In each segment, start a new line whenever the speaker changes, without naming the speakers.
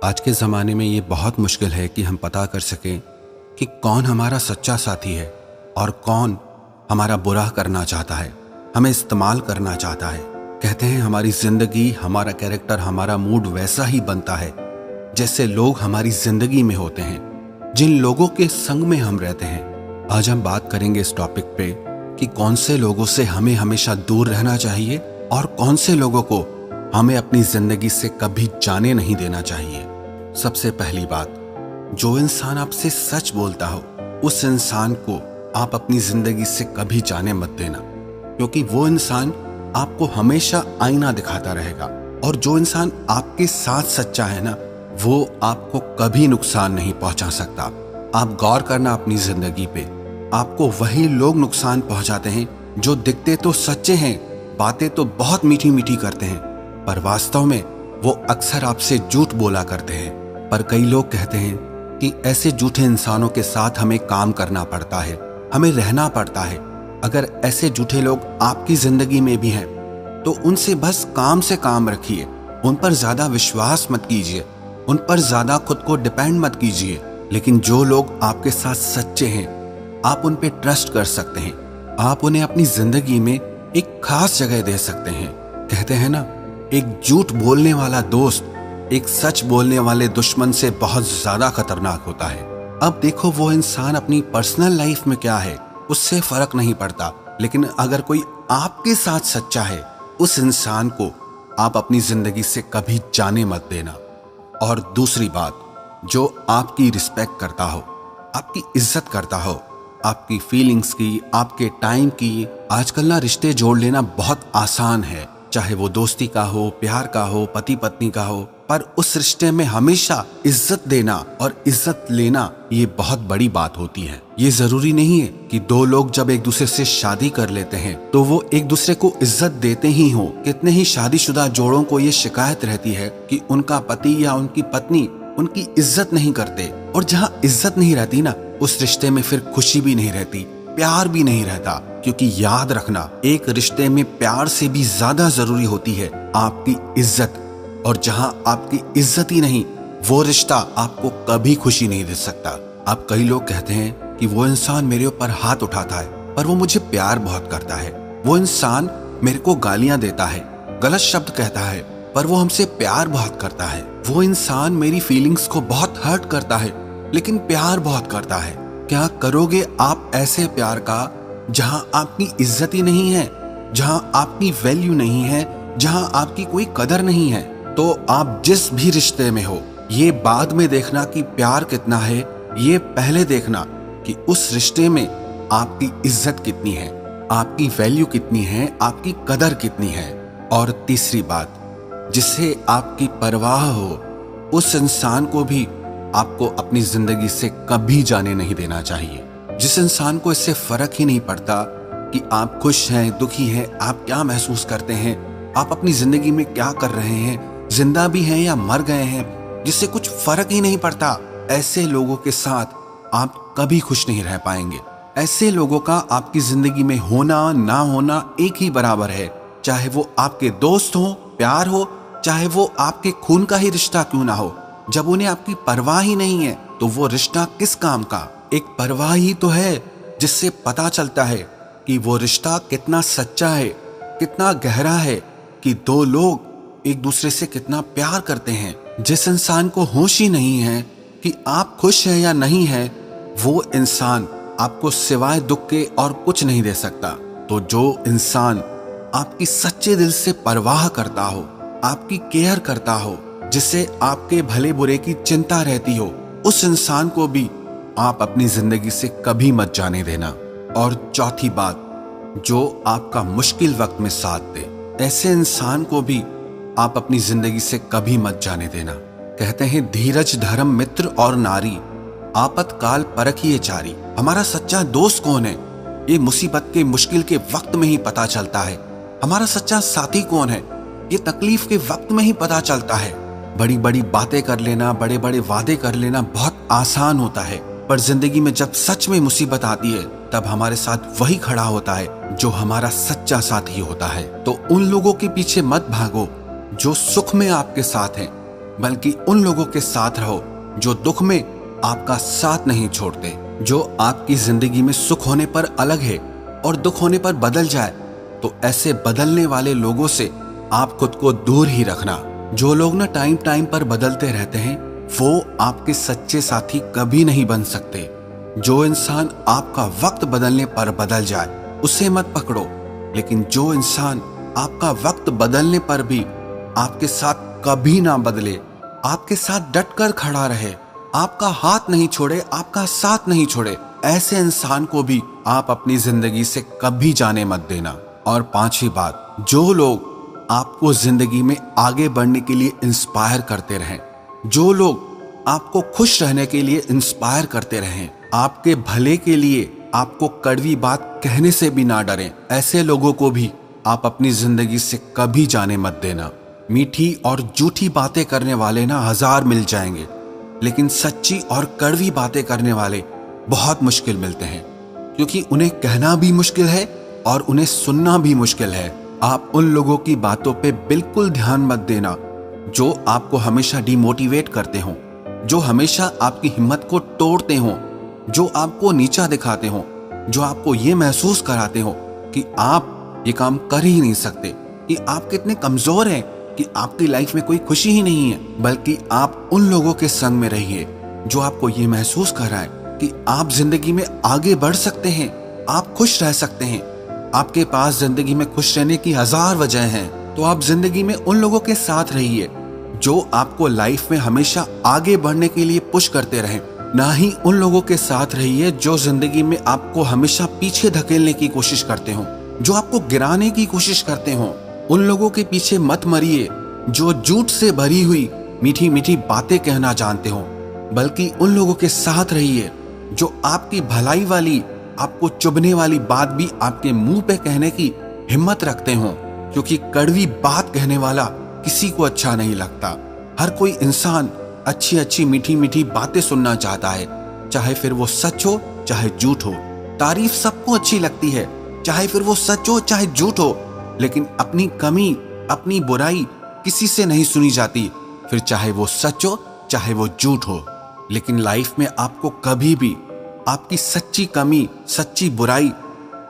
आज के ज़माने में ये बहुत मुश्किल है कि हम पता कर सकें कि कौन हमारा सच्चा साथी है और कौन हमारा बुरा करना चाहता है, हमें इस्तेमाल करना चाहता है। कहते हैं हमारी ज़िंदगी, हमारा कैरेक्टर, हमारा मूड वैसा ही बनता है जैसे लोग हमारी ज़िंदगी में होते हैं, जिन लोगों के संग में हम रहते हैं। आज हम बात करेंगे इस टॉपिक पे कि कौन से लोगों से हमें हमेशा दूर रहना चाहिए और कौन से लोगों को हमें अपनी ज़िंदगी से कभी जाने नहीं देना चाहिए। सबसे पहली बात, जो इंसान आपसे सच बोलता हो उस इंसान को आप अपनी ज़िंदगी से कभी जाने मत देना, क्योंकि वो इंसान आपको हमेशा आईना दिखाता रहेगा। और जो इंसान आपके साथ सच्चा है ना, वो आपको कभी नुकसान नहीं पहुंचा सकता। आप गौर करना अपनी ज़िंदगी पे, आपको वही लोग नुकसान पहुंचाते हैं जो दिखते तो सच्चे हैं, बातें तो बहुत मीठी मीठी करते हैं, पर वास्तव में वो अक्सर आपसे झूठ बोला करते हैं। पर कई लोग कहते हैं कि ऐसे झूठे इंसानों के साथ हमें काम करना पड़ता है, हमें रहना पड़ता है। अगर ऐसे झूठे लोग आपकी जिंदगी में भी हैं तो उनसे बस काम से काम रखिए, उन पर ज्यादा विश्वास मत कीजिए, उन पर ज्यादा खुद को डिपेंड मत कीजिए। लेकिन जो लोग आपके साथ सच्चे हैं, आप उन पे ट्रस्ट कर सकते हैं, आप उन्हें अपनी जिंदगी में एक खास जगह दे सकते हैं। कहते हैं ना, एक झूठ बोलने वाला दोस्त एक सच बोलने वाले दुश्मन से बहुत ज्यादा खतरनाक होता है। अब देखो, वो इंसान अपनी पर्सनल लाइफ में क्या है उससे फर्क नहीं पड़ता, लेकिन अगर कोई आपके साथ सच्चा है, उस इंसान को आप अपनी जिंदगी से कभी जाने मत देना। और दूसरी बात, जो आपकी रिस्पेक्ट करता हो, आपकी इज्जत करता हो, आपकी फीलिंग्स की, आपके टाइम की। आजकल ना रिश्ते जोड़ लेना बहुत आसान है, चाहे वो दोस्ती का हो, प्यार का हो, पति पत्नी का हो, पर उस रिश्ते में हमेशा इज्जत देना और इज्जत लेना ये बहुत बड़ी बात होती है। ये जरूरी नहीं है कि दो लोग जब एक दूसरे से शादी कर लेते हैं तो वो एक दूसरे को इज्जत देते ही हो। कितने ही शादीशुदा जोड़ों को ये शिकायत रहती है कि उनका पति या उनकी पत्नी उनकी इज्जत नहीं करते। और जहाँ इज्जत नहीं रहती ना, उस रिश्ते में फिर खुशी भी नहीं रहती, प्यार भी नहीं रहता। क्योंकि याद रखना, एक रिश्ते में प्यार से भी ज्यादा जरूरी होती है आपकी इज्जत। और जहां आपकी इज्जत ही नहीं, वो रिश्ता आपको कभी खुशी नहीं दे सकता। अब कई लोग कहते हैं कि वो इंसान मेरे ऊपर हाथ उठाता है पर वो मुझे प्यार बहुत करता है, वो इंसान मेरे को गालियां देता है, गलत शब्द कहता है, पर वो हमसे प्यार बहुत करता है, वो इंसान मेरी फीलिंग्स को बहुत हर्ट करता है लेकिन प्यार बहुत करता है। क्या करोगे आप ऐसे प्यार का जहां आपकी इज्जत ही नहीं है, जहां आपकी वैल्यू नहीं है, जहां आपकी कोई कदर नहीं है? तो आप जिस भी रिश्ते में हो, ये बाद में देखना कि प्यार कितना है, ये पहले देखना कि उस रिश्ते में आपकी इज्जत कितनी है, आपकी वैल्यू कितनी है, आपकी कदर कितनी है। और तीसरी बात, जिससे आपकी परवाह हो, उस इंसान को भी आपको अपनी जिंदगी से कभी जाने नहीं देना चाहिए। जिस इंसान को इससे फर्क ही नहीं पड़ता कि आप खुश हैं, दुखी हैं, आप क्या महसूस करते हैं, आप अपनी जिंदगी में क्या कर रहे हैं, जिंदा भी हैं या मर गए हैं, जिससे कुछ फर्क ही नहीं पड़ता, ऐसे लोगों के साथ आप कभी खुश नहीं रह पाएंगे। ऐसे लोगों का आपकी जिंदगी में होना ना होना एक ही बराबर है, चाहे वो आपके दोस्त हो, प्यार हो, चाहे वो आपके खून का ही रिश्ता क्यों ना हो। जब उन्हें आपकी परवाह ही नहीं है तो वो रिश्ता किस काम का? एक परवाह ही तो है जिससे पता चलता है कि वो रिश्ता कितना सच्चा है, कितना गहरा है, कि दो लोग एक दूसरे से कितना प्यार करते हैं। जिस इंसान को होश ही नहीं है कि आप खुश हैं या नहीं है, वो इंसान आपको सिवाय दुख के और कुछ नहीं दे सकता। तो जो इंसान आपकी सच्चे दिल से परवाह करता हो, आपकी केयर करता हो, जिससे आपके भले बुरे की चिंता रहती हो, उस इंसान को भी आप अपनी जिंदगी से कभी मत जाने देना। और चौथी बात, जो आपका मुश्किल वक्त में साथ दे, ऐसे इंसान को भी आप अपनी जिंदगी से कभी मत जाने देना। कहते हैं धीरज धर्म मित्र और नारी, आपातकाल परखिए चारी। हमारा सच्चा दोस्त कौन है, ये मुसीबत के मुश्किल के वक्त में ही पता चलता है। हमारा सच्चा साथी कौन है, ये तकलीफ के वक्त में ही पता चलता है। बड़ी बड़ी बातें कर लेना, बड़े बड़े वादे कर लेना बहुत आसान होता है, पर जिंदगी में जब सच में मुसीबत आती है तब हमारे साथ वही खड़ा होता है जो हमारा सच्चा साथी होता है। तो उन लोगों के पीछे मत भागो जो सुख में आपके साथ हैं, बल्कि उन लोगों के साथ रहो जो दुख में आपका साथ नहीं छोड़ते, जो आपकी जिंदगी में सुख होने पर अलग है और दुख होने पर बदल जाए। तो ऐसे बदलने वाले लोगों से आप खुद को दूर ही रखना। जो लोग ना टाइम टाइम पर बदलते रहते हैं, वो आपके सच्चे साथी कभी नहीं बन सकते। जो इंसान आपका वक्त बदलने पर बदल जाए, उसे मत पकड़ो। लेकिन जो इंसान आपका वक्त बदलने पर भी आपके साथ कभी ना बदले, आपके साथ डटकर खड़ा रहे, आपका हाथ नहीं छोड़े, आपका साथ नहीं छोड़े, ऐसे इंसान को भी आप अपनी जिंदगी से कभी जाने मत देना। और पांचवी बात, जो लोग आपको जिंदगी में आगे बढ़ने के लिए इंस्पायर करते रहें, जो लोग आपको खुश रहने के लिए इंस्पायर करते रहें, आपके भले के लिए आपको कड़वी बात कहने से भी ना डरें, ऐसे लोगों को भी आप अपनी जिंदगी से कभी जाने मत देना। मीठी और झूठी बातें करने वाले ना हजार मिल जाएंगे, लेकिन सच्ची और कड़वी बातें करने वाले बहुत मुश्किल मिलते हैं, क्योंकि उन्हें कहना भी मुश्किल है और उन्हें सुनना भी मुश्किल है। आप उन लोगों की बातों पे बिल्कुल ध्यान मत देना जो आपको हमेशा डिमोटिवेट करते हो, जो हमेशा आपकी हिम्मत को तोड़ते हो, जो आपको नीचा दिखाते हो, जो आपको ये महसूस कराते हो कि आप ये काम कर ही नहीं सकते, कि आप कितने कमजोर हैं, कि आपकी लाइफ में कोई खुशी ही नहीं है। बल्कि आप उन लोगों के संग में रहिए जो आपको ये महसूस कराए कि आप जिंदगी में आगे बढ़ सकते हैं, आप खुश रह सकते हैं। आपके पास जिंदगी में खुश रहने की हजार वजह हैं, तो आप जिंदगी में उन लोगों के साथ रहिए जो आपको लाइफ में हमेशा आगे बढ़ने के लिए पुश करते रहें। ना ही उन लोगों के साथ रहिए जो जिंदगी में आपको हमेशा पीछे धकेलने की कोशिश करते हो, जो आपको गिराने की कोशिश करते हो। उन लोगों के पीछे मत मरिए जो झूठ से भरी हुई मीठी मीठी बातें कहना जानते हो, बल्कि उन लोगों के साथ रहिए जो आपकी भलाई वाली, आपको चुभने वाली बात भी आपके मुंह पे कहने की हिम्मत रखते हो, क्योंकि कड़वी बात कहने वाला किसी को अच्छा नहीं लगता। हर कोई इंसान अच्छी अच्छी मीठी मीठी बातें सुनना चाहता है, चाहे फिर वो सच हो चाहे झूठ हो। तारीफ सबको अच्छी लगती है, चाहे फिर वो सच हो चाहे झूठ हो, लेकिन अपनी कमी, अपनी बुराई किसी से नहीं सुनी जाती, फिर चाहे वो सच हो चाहे वो झूठ हो। लेकिन लाइफ में आपको कभी भी आपकी सच्ची कमी, सच्ची बुराई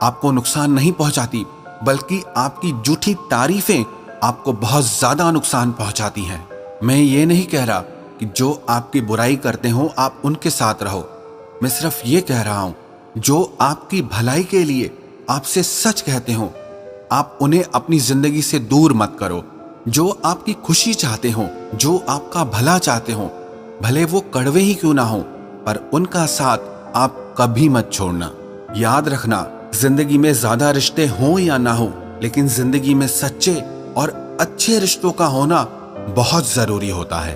आपको नुकसान नहीं पहुंचाती, बल्कि आपकी झूठी तारीफें आपको बहुत ज्यादा नुकसान पहुंचाती हैं। मैं ये नहीं कह रहा कि जो आपकी बुराई करते हो आप उनके साथ रहो, मैं सिर्फ ये कह रहा हूं जो आपकी भलाई के लिए आपसे सच कहते हो, आप उन्हें अपनी जिंदगी से दूर मत करो। जो आपकी खुशी चाहते हो, जो आपका भला चाहते हो, भले वो कड़वे ही क्यों ना हो, पर उनका साथ आप कभी मत छोड़ना। याद रखना, जिंदगी में ज्यादा रिश्ते हों या ना हो, लेकिन जिंदगी में सच्चे और अच्छे रिश्तों का होना बहुत जरूरी होता है।